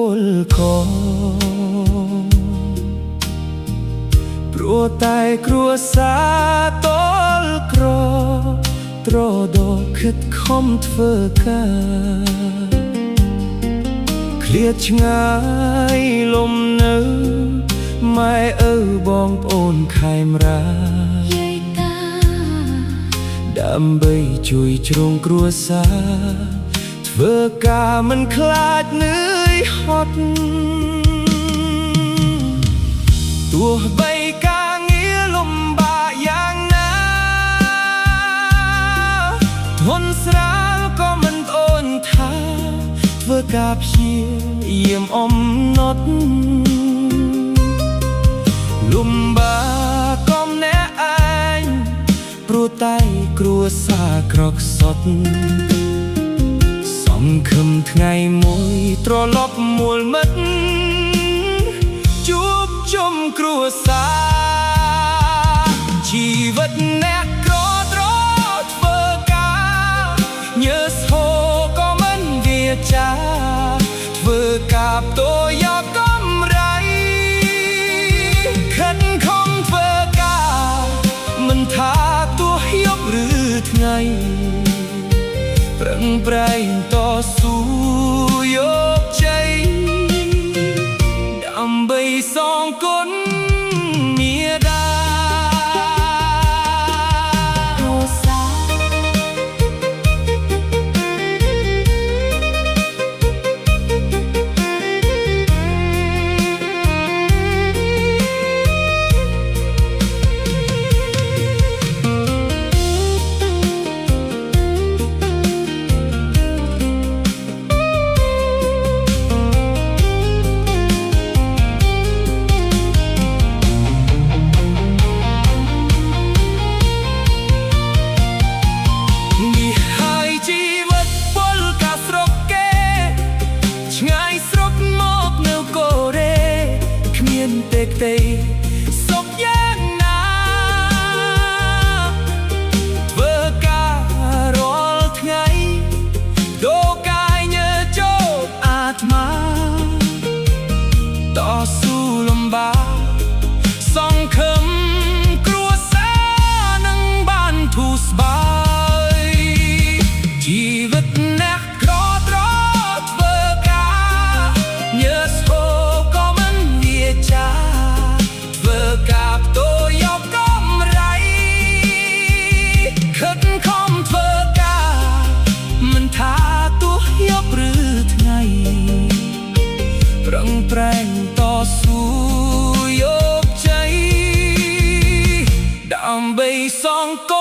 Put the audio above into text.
ពលកព្រោះតែគ្រួសារតលក្រត្រដកខិតខំធ្វើការឃ្លាតឆ្ងាយលំនៅម៉ែឪបងប្អូនខេមរាយាយតាដើម្បីជួយជ្រងគ្រួសារធ្វើការមិនខ្លាចនឿយហត់ទោះបីការងារលំបាកយ៉ាងណាធន់ស្រាលក៏មិនប្អូនថាធ្វើការព្យាយាមអំណត់លំបាកក៏ម្នាក់ឯងព្រោះតែគ្រួសារក្រខ្សត់សង្ឃឹមថ្ងៃមួយត្រឡប់មូលមិត្តជួបជុំគ្រួសារជីវិតអ្នកក្រត្រធ្វើការញើសហូរក៏មិនវាចាធ្វើការផ្ទោយកកម្រៃខិតខំធ្វើការមិនថាទោះយប់ឬថ្ងៃប្រឹងប្រែងតស៊ូយកជ័យដើម្បីសងគុណមាតាគ្រួសារទេសុខយ៉ាងណាធ្វើការរាល់ថ្ងៃដូរកាយញើសចូលអាត្មាតស៊ូលំបាកសង្ឃឹមគ្រួសារនឹងបានធូរស្បើយជីវិតអ្នកក្រត្រធ្វើការញើសហូរក៏មិនវាចាការផ្ទោយកកម្រៃខិតខំធ្វើការមិនថាទោះយប់ឬថ្ងៃប្រឹងប្រែងតស៊ូយកជ័យដើម្បីសងគុណ